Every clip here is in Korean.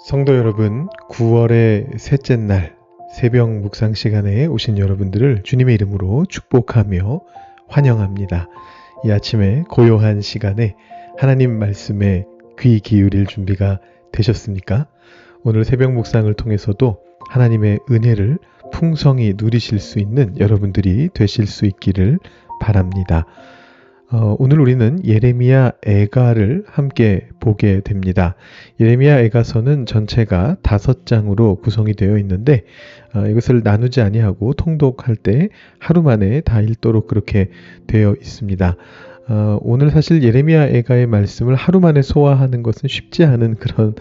성도 여러분, 9월의 셋째 날 새벽 묵상 시간에 오신 여러분들을 주님의 이름으로 축복하며 환영합니다. 이 아침에 고요한 시간에 하나님 말씀에 귀 기울일 준비가 되셨습니까? 오늘 새벽 묵상을 통해서도 하나님의 은혜를 풍성히 누리실 수 있는 여러분들이 되실 수 있기를 바랍니다. 오늘 우리는 예레미야 애가를 함께 보게 됩니다. 예레미야 애가서는 전체가 5장으로 구성이 되어 있는데 이것을 나누지 아니하고 통독할 때 하루 만에 다 읽도록 그렇게 되어 있습니다. 오늘 사실 예레미야 애가의 말씀을 하루 만에 소화하는 것은 쉽지 않은 그런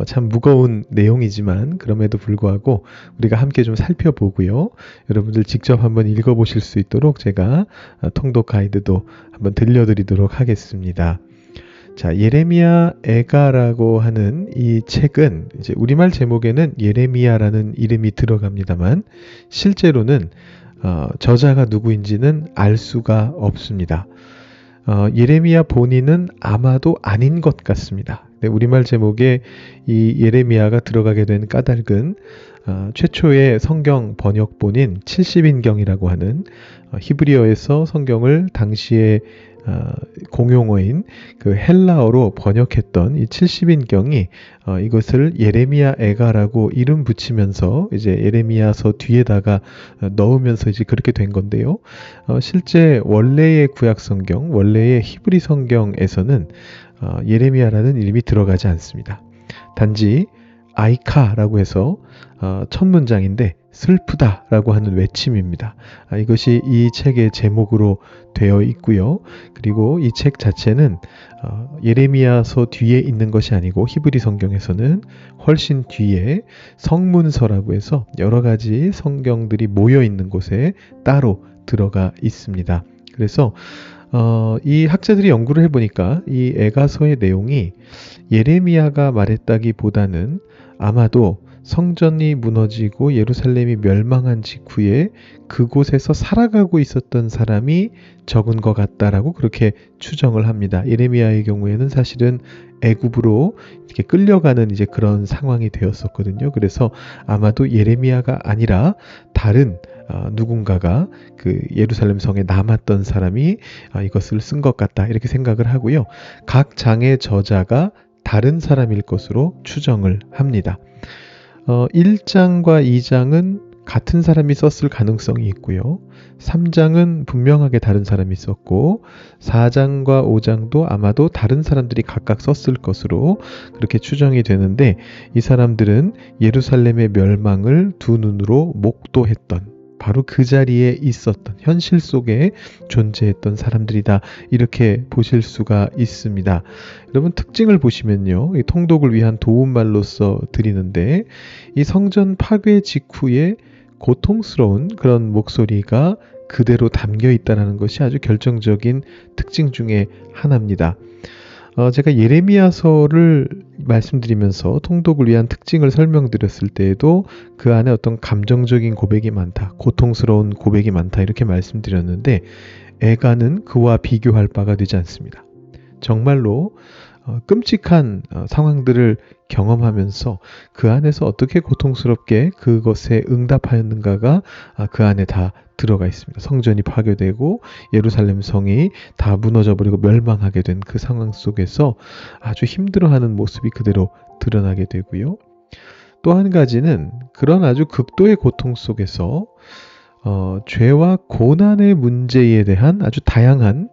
참 무거운 내용이지만 그럼에도 불구하고 우리가 함께 좀 살펴보고요. 여러분들 직접 한번 읽어보실 수 있도록 제가 통독 가이드도 한번 들려드리도록 하겠습니다. 자, 예레미야 애가라고 하는 이 책은 이제 우리말 제목에는 예레미야라는 이름이 들어갑니다만 실제로는 저자가 누구인지는 알 수가 없습니다. 예레미야 본인은 아마도 아닌 것 같습니다. 네, 우리말 제목에 이 예레미야가 들어가게 된 까닭은 최초의 성경 번역본인 70인경이라고 하는 히브리어에서 성경을 당시에 공용어인 그 헬라어로 번역했던 이 70인경이 이것을 예레미야 애가라고 이름 붙이면서 이제 예레미야서 뒤에다가 넣으면서 이제 그렇게 된 건데요. 실제 원래의 구약 성경, 원래의 히브리 성경에서는 예레미야라는 이름이 들어가지 않습니다. 단지 아이카라고 해서 첫 문장인데 슬프다라고 하는 외침입니다. 이것이 이 책의 제목으로 되어 있고요. 그리고 이 책 자체는 예레미야서 뒤에 있는 것이 아니고 히브리 성경에서는 훨씬 뒤에 성문서라고 해서 여러 가지 성경들이 모여 있는 곳에 따로 들어가 있습니다. 그래서 이 학자들이 연구를 해보니까 이 애가서의 내용이 예레미야가 말했다기보다는 아마도 성전이 무너지고 예루살렘이 멸망한 직후에 그곳에서 살아가고 있었던 사람이 적은 것 같다라고 그렇게 추정을 합니다. 예레미야의 경우에는 사실은 애굽으로 이렇게 끌려가는 이제 그런 상황이 되었었거든요. 그래서 아마도 예레미야가 아니라 다른 누군가가 그 예루살렘 성에 남았던 사람이 이것을 쓴 것 같다 이렇게 생각을 하고요. 각 장의 저자가 다른 사람일 것으로 추정을 합니다. 1장과 2장은 같은 사람이 썼을 가능성이 있고요. 3장은 분명하게 다른 사람이 썼고 4장과 5장도 아마도 다른 사람들이 각각 썼을 것으로 그렇게 추정이 되는데 이 사람들은 예루살렘의 멸망을 두 눈으로 목도했던 바로 그 자리에 있었던 현실 속에 존재했던 사람들이다 이렇게 보실 수가 있습니다. 여러분 특징을 보시면요. 이 통독을 위한 도움말로써 드리는데 이 성전 파괴 직후에 고통스러운 그런 목소리가 그대로 담겨 있다는 것이 아주 결정적인 특징 중에 하나입니다. 제가 예레미야서를 말씀드리면서 통독을 위한 특징을 설명드렸을 때에도 그 안에 어떤 감정적인 고백이 많다, 고통스러운 고백이 많다 이렇게 말씀드렸는데 애가는 그와 비교할 바가 되지 않습니다. 정말로 끔찍한 상황들을 경험하면서 그 안에서 어떻게 고통스럽게 그것에 응답하였는가가 그 안에 다 들어가 있습니다. 성전이 파괴되고 예루살렘 성이 다 무너져버리고 멸망하게 된 그 상황 속에서 아주 힘들어하는 모습이 그대로 드러나게 되고요. 또 한 가지는 그런 아주 극도의 고통 속에서 죄와 고난의 문제에 대한 아주 다양한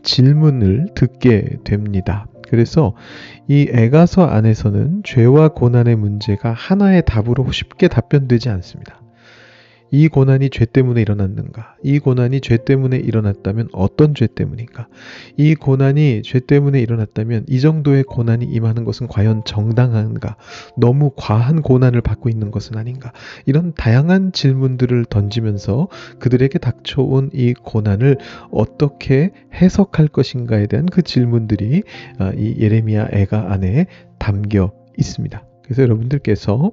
질문을 듣게 됩니다. 그래서 이 애가서 안에서는 죄와 고난의 문제가 하나의 답으로 쉽게 답변되지 않습니다. 이 고난이 죄 때문에 일어났는가? 이 고난이 죄 때문에 일어났다면 어떤 죄 때문인가? 이 고난이 죄 때문에 일어났다면 이 정도의 고난이 임하는 것은 과연 정당한가? 너무 과한 고난을 받고 있는 것은 아닌가? 이런 다양한 질문들을 던지면서 그들에게 닥쳐온 이 고난을 어떻게 해석할 것인가에 대한 그 질문들이 이 예레미야 애가 안에 담겨 있습니다. 그래서 여러분들께서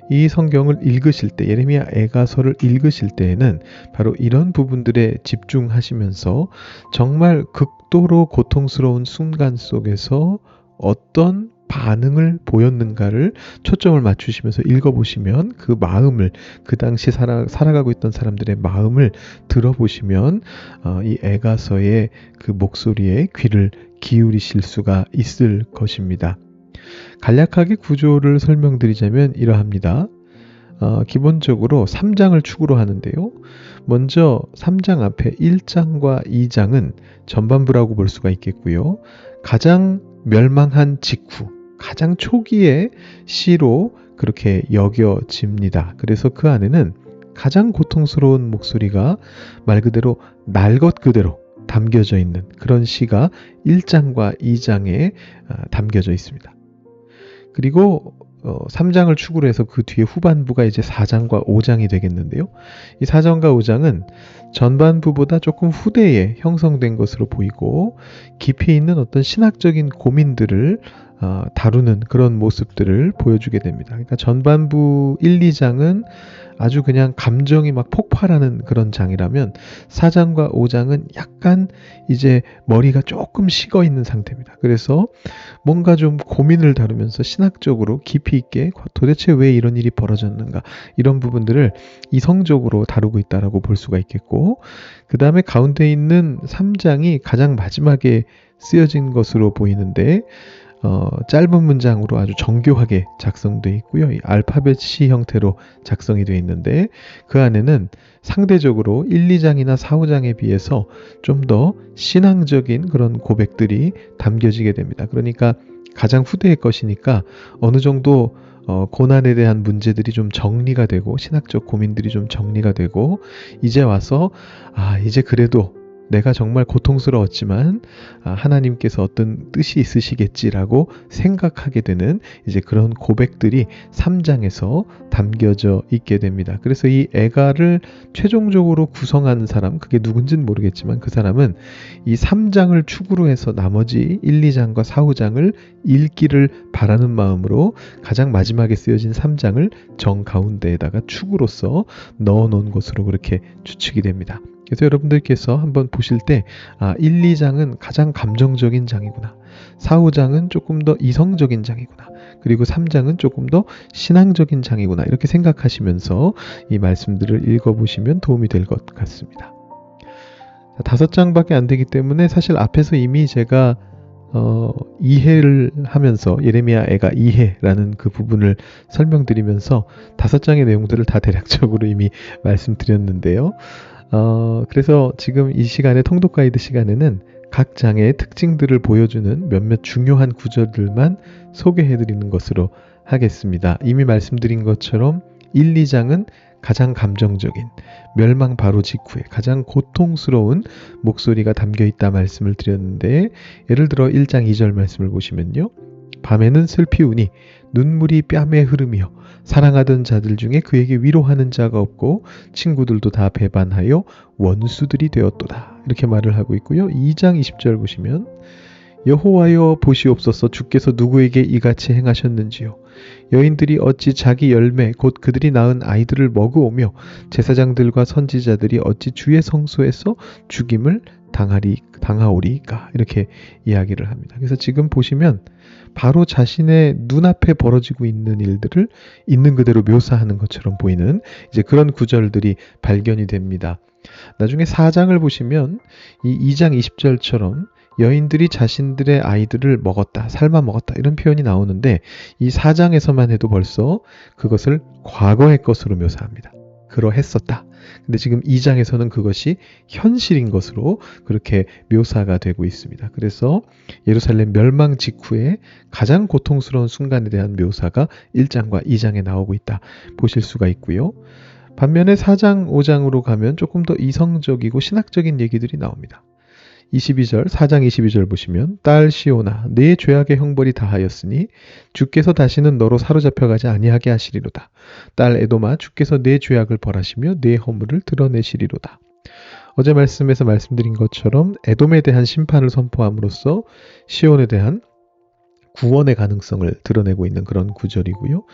이 성경을 읽으실 때, 예레미야 애가서를 읽으실 때에는 바로 이런 부분들에 집중하시면서 정말 극도로 고통스러운 순간 속에서 어떤 반응을 보였는가를 초점을 맞추시면서 읽어보시면 그 마음을, 그 당시 살아가고 있던 사람들의 마음을 들어보시면 이 애가서의 그 목소리에 귀를 기울이실 수가 있을 것입니다. 간략하게 구조를 설명드리자면 이러합니다. 기본적으로 3장을 축으로 하는데요. 먼저 3장 앞에 1장과 2장은 전반부라고 볼 수가 있겠고요. 가장 멸망한 직후, 가장 초기의 시로 그렇게 여겨집니다. 그래서 그 안에는 가장 고통스러운 목소리가 말 그대로 날 것 그대로 담겨져 있는 그런 시가 1장과 2장에 담겨져 있습니다. 그리고 3장을 축으로 해서 그 뒤에 후반부가 이제 4장과 5장이 되겠는데요. 이 4장과 5장은 전반부보다 조금 후대에 형성된 것으로 보이고 깊이 있는 어떤 신학적인 고민들을 다루는 그런 모습들을 보여주게 됩니다. 그러니까 전반부 1, 2장은 아주 그냥 감정이 막 폭발하는 그런 장이라면 4장과 5장은 약간 이제 머리가 조금 식어 있는 상태입니다. 그래서 뭔가 좀 고민을 다루면서 신학적으로 깊이 있게 도대체 왜 이런 일이 벌어졌는가, 이런 부분들을 이성적으로 다루고 있다라고 볼 수가 있겠고, 그 다음에 가운데 있는 3장이 가장 마지막에 쓰여진 것으로 보이는데 짧은 문장으로 아주 정교하게 작성되어 있고요. 이 알파벳 C 형태로 작성이 되어 있는데 그 안에는 상대적으로 1, 2장이나 4, 5장에 비해서 좀 더 신앙적인 그런 고백들이 담겨지게 됩니다. 그러니까 가장 후대의 것이니까 어느 정도 고난에 대한 문제들이 좀 정리가 되고 신학적 고민들이 좀 정리가 되고 이제 와서 이제 그래도 내가 정말 고통스러웠지만 하나님께서 어떤 뜻이 있으시겠지라고 생각하게 되는 이제 그런 고백들이 3장에서 담겨져 있게 됩니다. 그래서 이 애가를 최종적으로 구성하는 사람, 그게 누군지는 모르겠지만 그 사람은 이 3장을 축으로 해서 나머지 1, 2장과 4, 5장을 읽기를 바라는 마음으로 가장 마지막에 쓰여진 3장을 정 가운데에다가 축으로서 넣어 놓은 것으로 그렇게 추측이 됩니다. 그래서 여러분들께서 한번 보실 때 1, 2장은 가장 감정적인 장이구나, 4, 5장은 조금 더 이성적인 장이구나, 그리고 3장은 조금 더 신앙적인 장이구나, 이렇게 생각하시면서 이 말씀들을 읽어보시면 도움이 될 것 같습니다. 5장밖에 안 되기 때문에 사실 앞에서 이미 제가 이해를 하면서 예레미야 애가 이해라는 그 부분을 설명드리면서 5장의 내용들을 다 대략적으로 이미 말씀드렸는데요. 그래서 지금 이 시간에 통독 가이드 시간에는 각 장의 특징들을 보여주는 몇몇 중요한 구절들만 소개해드리는 것으로 하겠습니다. 이미 말씀드린 것처럼 1, 2장은 가장 감정적인 멸망 바로 직후에 가장 고통스러운 목소리가 담겨있다 말씀을 드렸는데, 예를 들어 1장 2절 말씀을 보시면요, 밤에는 슬피우니 눈물이 뺨에 흐르며 사랑하던 자들 중에 그에게 위로하는 자가 없고 친구들도 다 배반하여 원수들이 되었도다, 이렇게 말을 하고 있고요. 2장 20절 보시면 여호와여 보시옵소서, 주께서 누구에게 이같이 행하셨는지요. 여인들이 어찌 자기 열매 곧 그들이 낳은 아이들을 먹어오며 제사장들과 선지자들이 어찌 주의 성소에서 죽임을 당하오리까, 이렇게 이야기를 합니다. 그래서 지금 보시면 바로 자신의 눈앞에 벌어지고 있는 일들을 있는 그대로 묘사하는 것처럼 보이는 이제 그런 구절들이 발견이 됩니다. 나중에 4장을 보시면 이 2장 20절처럼 여인들이 자신들의 아이들을 먹었다, 삶아 먹었다, 이런 표현이 나오는데 이 4장에서만 해도 벌써 그것을 과거의 것으로 묘사합니다. 그러했었다. 근데 지금 2장에서는 그것이 현실인 것으로 그렇게 묘사가 되고 있습니다. 그래서 예루살렘 멸망 직후에 가장 고통스러운 순간에 대한 묘사가 1장과 2장에 나오고 있다 보실 수가 있고요. 반면에 4장, 5장으로 가면 조금 더 이성적이고 신학적인 얘기들이 나옵니다. 22절, 4장 22절 보시면 딸 시온아, 네 죄악의 형벌이 다하였으니 주께서 다시는 너로 사로잡혀가지 아니하게 하시리로다. 딸 에돔아, 주께서 네 죄악을 벌하시며 네 허물을 드러내시리로다. 어제 말씀에서 말씀드린 것처럼 에돔에 대한 심판을 선포함으로써 시온에 대한 구원의 가능성을 드러내고 있는 그런 구절이고요.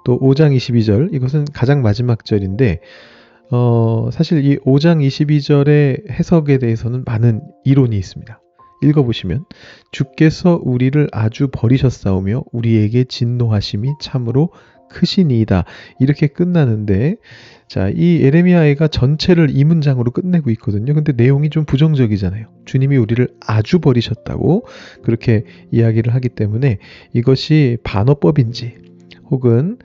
또 5장 22절, 이것은 가장 마지막 절인데 사실 이 5장 22절의 해석에 대해서는 많은 이론이 있습니다. 읽어보시면 주께서 우리를 아주 버리셨사오며 우리에게 진노하심이 참으로 크시니이다. 이렇게 끝나는데, 자, 이 예레미야가 전체를 이 문장으로 끝내고 있거든요. 근데 내용이 좀 부정적이잖아요. 주님이 우리를 아주 버리셨다고 그렇게 이야기를 하기 때문에 이것이 반어법인지 혹은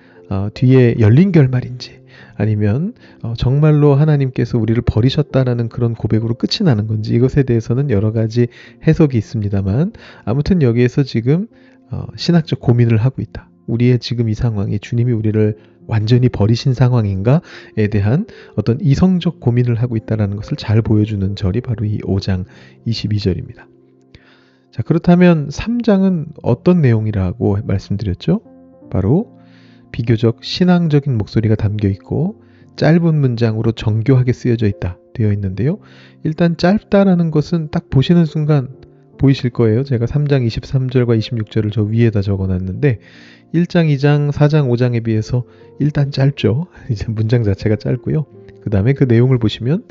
뒤에 열린 결말인지 아니면 정말로 하나님께서 우리를 버리셨다라는 그런 고백으로 끝이 나는 건지, 이것에 대해서는 여러 가지 해석이 있습니다만, 아무튼 여기에서 지금 신학적 고민을 하고 있다. 우리의 지금 이 상황이 주님이 우리를 완전히 버리신 상황인가에 대한 어떤 이성적 고민을 하고 있다는 것을 잘 보여주는 절이 바로 이 5장 22절입니다. 자, 그렇다면 3장은 어떤 내용이라고 말씀드렸죠? 바로 비교적 신앙적인 목소리가 담겨 있고 짧은 문장으로 정교하게 쓰여져 있다 되어 있는데요. 일단 짧다라는 것은 딱 보시는 순간 보이실 거예요. 제가 3장 23절과 26절을 저 위에다 적어놨는데 1장, 2장, 4장, 5장에 비해서 일단 짧죠. 이제 문장 자체가 짧고요. 그 다음에 그 내용을 보시면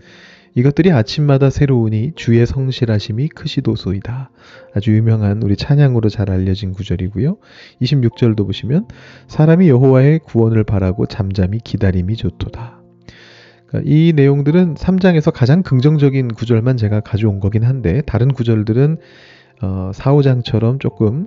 이것들이 아침마다 새로우니 주의 성실하심이 크시도소이다. 아주 유명한 우리 찬양으로 잘 알려진 구절이고요. 26절도 보시면 사람이 여호와의 구원을 바라고 잠잠히 기다림이 좋도다. 그러니까 이 내용들은 3장에서 가장 긍정적인 구절만 제가 가져온 거긴 한데 다른 구절들은 4, 5장처럼 조금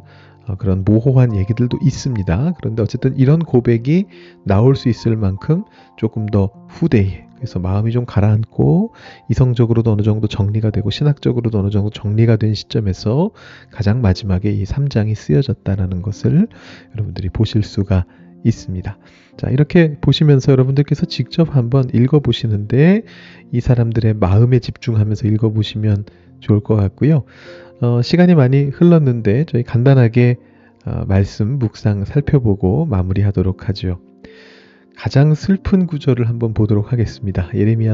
그런 모호한 얘기들도 있습니다. 그런데 어쨌든 이런 고백이 나올 수 있을 만큼 조금 더 후대에, 그래서 마음이 좀 가라앉고 이성적으로도 어느 정도 정리가 되고 신학적으로도 어느 정도 정리가 된 시점에서 가장 마지막에 이 3장이 쓰여졌다는 것을 여러분들이 보실 수가 있습니다. 자, 이렇게 보시면서 여러분들께서 직접 한번 읽어보시는데 이 사람들의 마음에 집중하면서 읽어보시면 좋을 것 같고요. 시간이 많이 흘렀는데 저희 간단하게 말씀 묵상 살펴보고 마무리하도록 하죠. 가장 슬픈 구절을 한번 보도록 하겠습니다. 예레미야가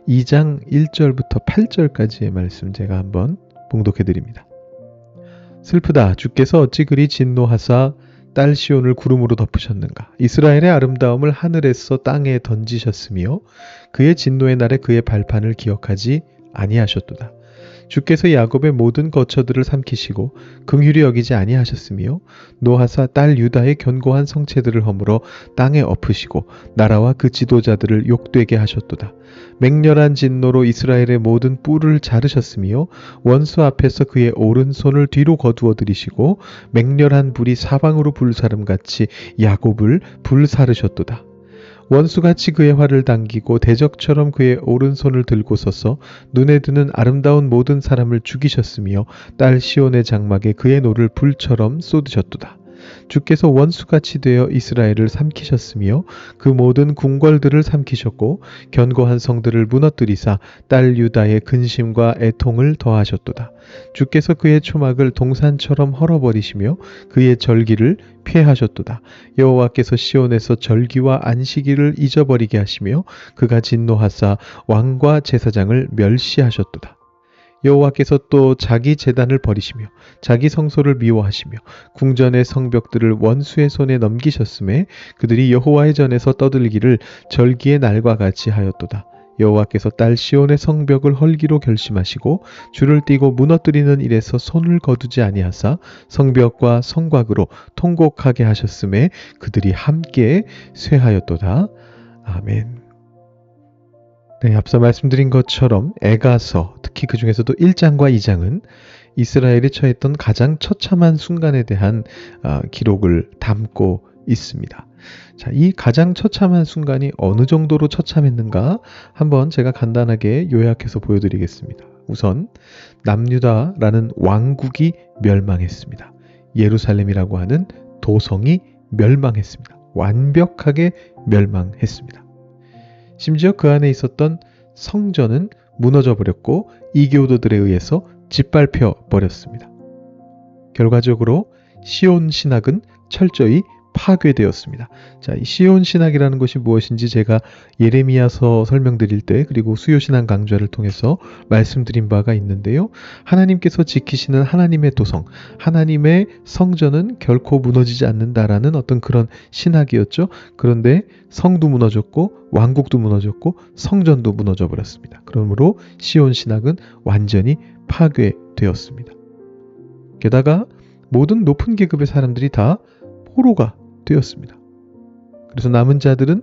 2장 1절부터 8절까지의 말씀 제가 한번 봉독해 드립니다. 슬프다. 주께서 어찌 그리 진노하사 딸 시온을 구름으로 덮으셨는가. 이스라엘의 아름다움을 하늘에서 땅에 던지셨으며 그의 진노의 날에 그의 발판을 기억하지 아니하셨도다. 주께서 야곱의 모든 거처들을 삼키시고 긍휼히 여기지 아니하셨으며 노하사 딸 유다의 견고한 성체들을 허물어 땅에 엎으시고 나라와 그 지도자들을 욕되게 하셨도다. 맹렬한 진노로 이스라엘의 모든 뿔을 자르셨으며 원수 앞에서 그의 오른손을 뒤로 거두어 들이시고 맹렬한 불이 사방으로 불사름같이 야곱을 불사르셨도다. 원수같이 그의 활을 당기고 대적처럼 그의 오른손을 들고 서서 눈에 드는 아름다운 모든 사람을 죽이셨으며 딸 시온의 장막에 그의 노를 불처럼 쏟으셨도다. 주께서 원수같이 되어 이스라엘을 삼키셨으며 그 모든 궁궐들을 삼키셨고 견고한 성들을 무너뜨리사 딸 유다의 근심과 애통을 더하셨도다. 주께서 그의 초막을 동산처럼 헐어버리시며 그의 절기를 피하셨도다. 여호와께서 시온에서 절기와 안식일을 잊어버리게 하시며 그가 진노하사 왕과 제사장을 멸시하셨도다. 여호와께서 또 자기 제단을 버리시며 자기 성소를 미워하시며 궁전의 성벽들을 원수의 손에 넘기셨음에 그들이 여호와의 전에서 떠들기를 절기의 날과 같이 하였도다. 여호와께서 딸 시온의 성벽을 헐기로 결심하시고 줄을 띄고 무너뜨리는 일에서 손을 거두지 아니하사 성벽과 성곽으로 통곡하게 하셨음에 그들이 함께 쇠하였도다. 아멘. 네, 앞서 말씀드린 것처럼 에가서, 특히 그 중에서도 1장과 2장은 이스라엘이 처했던 가장 처참한 순간에 대한 기록을 담고 있습니다. 자, 이 가장 처참한 순간이 어느 정도로 처참했는가 한번 제가 간단하게 요약해서 보여드리겠습니다. 우선 남유다라는 왕국이 멸망했습니다. 예루살렘이라고 하는 도성이 멸망했습니다. 완벽하게 멸망했습니다. 심지어 그 안에 있었던 성전은 무너져 버렸고 이교도들에 의해서 짓밟혀 버렸습니다. 결과적으로 시온 신학은 철저히 파괴되었습니다. 자, 이 시온 신학이라는 것이 무엇인지 제가 예레미야서 설명드릴 때 그리고 수요신앙 강좌를 통해서 말씀드린 바가 있는데요. 하나님께서 지키시는 하나님의 도성, 하나님의 성전은 결코 무너지지 않는다라는 어떤 그런 신학이었죠. 그런데 성도 무너졌고 왕국도 무너졌고 성전도 무너져 버렸습니다. 그러므로 시온 신학은 완전히 파괴되었습니다. 게다가 모든 높은 계급의 사람들이 다 포로가 되었습니다. 그래서 남은 자들은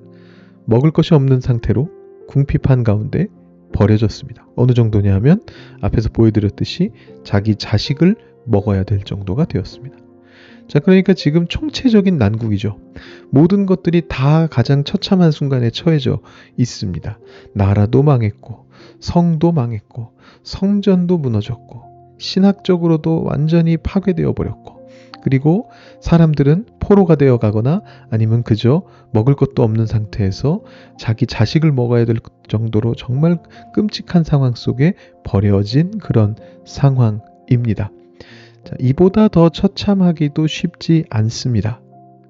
먹을 것이 없는 상태로 궁핍한 가운데 버려졌습니다. 어느 정도냐 하면 앞에서 보여드렸듯이 자기 자식을 먹어야 될 정도가 되었습니다. 자, 그러니까 지금 총체적인 난국이죠. 모든 것들이 다 가장 처참한 순간에 처해져 있습니다. 나라도 망했고 성도 망했고 성전도 무너졌고 신학적으로도 완전히 파괴되어 버렸고 그리고 사람들은 포로가 되어 가거나 아니면 그저 먹을 것도 없는 상태에서 자기 자식을 먹어야 될 정도로 정말 끔찍한 상황 속에 버려진 그런 상황입니다. 자, 이보다 더 처참하기도 쉽지 않습니다.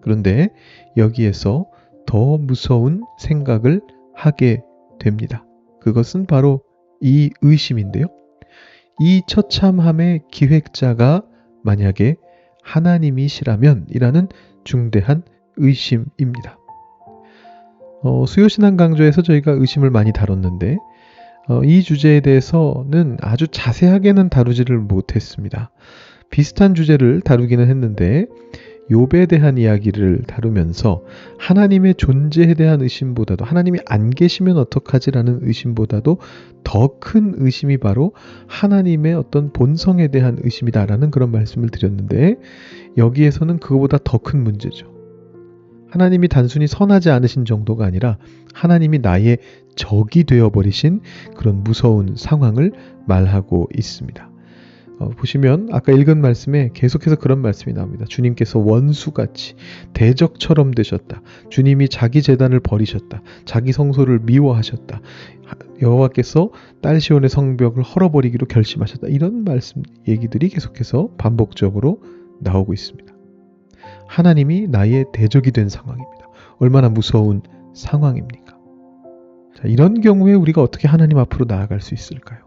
그런데 여기에서 더 무서운 생각을 하게 됩니다. 그것은 바로 이 의심인데요. 이 처참함의 기획자가 만약에 하나님이시라면 이라는 중대한 의심입니다. 수요신앙 강좌에서 저희가 의심을 많이 다뤘는데 이 주제에 대해서는 아주 자세하게는 다루지를 못했습니다. 비슷한 주제를 다루기는 했는데 욥에 대한 이야기를 다루면서 하나님의 존재에 대한 의심보다도 하나님이 안 계시면 어떡하지라는 의심보다도 더 큰 의심이 바로 하나님의 어떤 본성에 대한 의심이다라는 그런 말씀을 드렸는데 여기에서는 그거보다 더 큰 문제죠. 하나님이 단순히 선하지 않으신 정도가 아니라 하나님이 나의 적이 되어버리신 그런 무서운 상황을 말하고 있습니다. 보시면 아까 읽은 말씀에 계속해서 그런 말씀이 나옵니다. 주님께서 원수같이 대적처럼 되셨다. 주님이 자기 제단을 버리셨다. 자기 성소를 미워하셨다. 여호와께서 딸 시온의 성벽을 헐어버리기로 결심하셨다. 이런 말씀 얘기들이 계속해서 반복적으로 나오고 있습니다. 하나님이 나의 대적이 된 상황입니다. 얼마나 무서운 상황입니까? 자, 이런 경우에 우리가 어떻게 하나님 앞으로 나아갈 수 있을까요?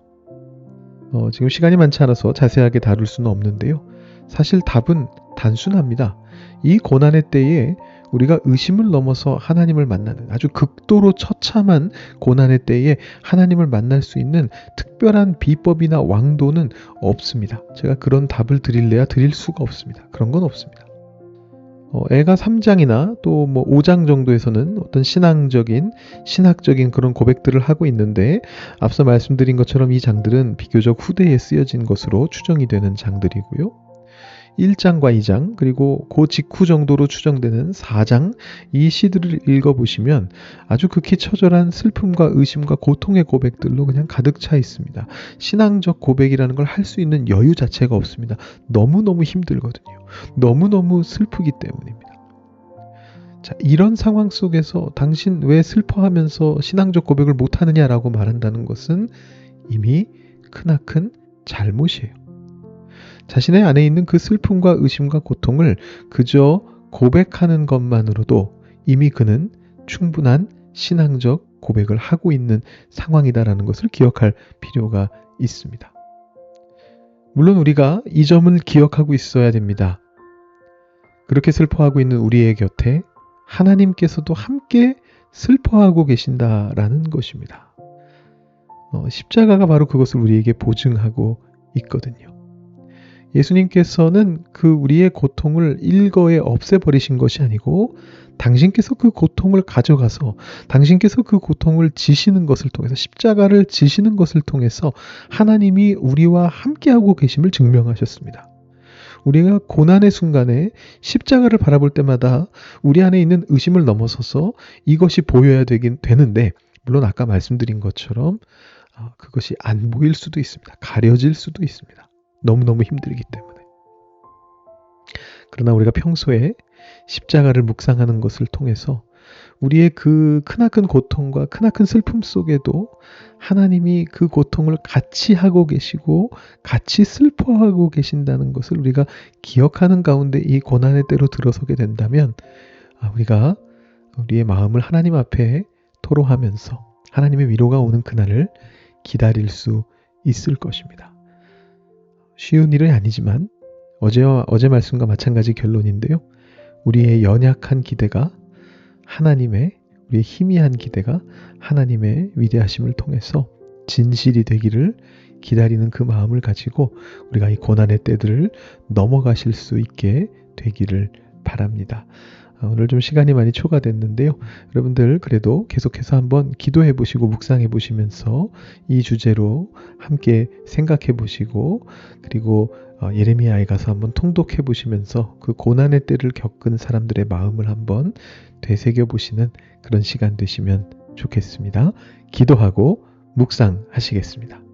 지금 시간이 많지 않아서 자세하게 다룰 수는 없는데요. 사실 답은 단순합니다. 이 고난의 때에 우리가 의심을 넘어서 하나님을 만나는 아주 극도로 처참한 고난의 때에 하나님을 만날 수 있는 특별한 비법이나 왕도는 없습니다. 제가 그런 답을 드릴래야 드릴 수가 없습니다. 그런 건 없습니다. 애가 3장이나 또 5장 정도에서는 어떤 신학적인 그런 고백들을 하고 있는데 앞서 말씀드린 것처럼 이 장들은 비교적 후대에 쓰여진 것으로 추정이 되는 장들이고요. 1장과 2장 그리고 그 직후 정도로 추정되는 4장 이 시들을 읽어보시면 아주 극히 처절한 슬픔과 의심과 고통의 고백들로 그냥 가득 차 있습니다. 신앙적 고백이라는 걸 할 수 있는 여유 자체가 없습니다. 너무너무 힘들거든요. 너무너무 슬프기 때문입니다. 자, 이런 상황 속에서 당신 왜 슬퍼하면서 신앙적 고백을 못하느냐라고 말한다는 것은 이미 크나큰 잘못이에요. 자신의 안에 있는 그 슬픔과 의심과 고통을 그저 고백하는 것만으로도 이미 그는 충분한 신앙적 고백을 하고 있는 상황이다라는 것을 기억할 필요가 있습니다. 물론 우리가 이 점을 기억하고 있어야 됩니다. 그렇게 슬퍼하고 있는 우리의 곁에 하나님께서도 함께 슬퍼하고 계신다라는 것입니다. 십자가가 바로 그것을 우리에게 보증하고 있거든요. 예수님께서는 그 우리의 고통을 일거에 없애버리신 것이 아니고 당신께서 그 고통을 가져가서 당신께서 그 고통을 지시는 것을 통해서 십자가를 지시는 것을 통해서 하나님이 우리와 함께하고 계심을 증명하셨습니다. 우리가 고난의 순간에 십자가를 바라볼 때마다 우리 안에 있는 의심을 넘어서서 이것이 보여야 되는데 물론 아까 말씀드린 것처럼 그것이 안 보일 수도 있습니다. 가려질 수도 있습니다. 너무너무 힘들기 때문에. 그러나 우리가 평소에 십자가를 묵상하는 것을 통해서 우리의 그 크나큰 고통과 크나큰 슬픔 속에도 하나님이 그 고통을 같이 하고 계시고 같이 슬퍼하고 계신다는 것을 우리가 기억하는 가운데 이 고난의 때로 들어서게 된다면 우리가 우리의 마음을 하나님 앞에 토로하면서 하나님의 위로가 오는 그날을 기다릴 수 있을 것입니다. 쉬운 일은 아니지만 어제 말씀과 마찬가지 결론인데요. 우리의 연약한 기대가 우리의 희미한 기대가 하나님의 위대하심을 통해서 진실이 되기를 기다리는 그 마음을 가지고 우리가 이 고난의 때들을 넘어가실 수 있게 되기를 바랍니다. 오늘 좀 시간이 많이 초과됐는데요. 여러분들 그래도 계속해서 한번 기도해 보시고 묵상해 보시면서 이 주제로 함께 생각해 보시고 그리고 예레미야에 가서 한번 통독해 보시면서 그 고난의 때를 겪은 사람들의 마음을 한번 되새겨 보시는 그런 시간 되시면 좋겠습니다. 기도하고 묵상하시겠습니다.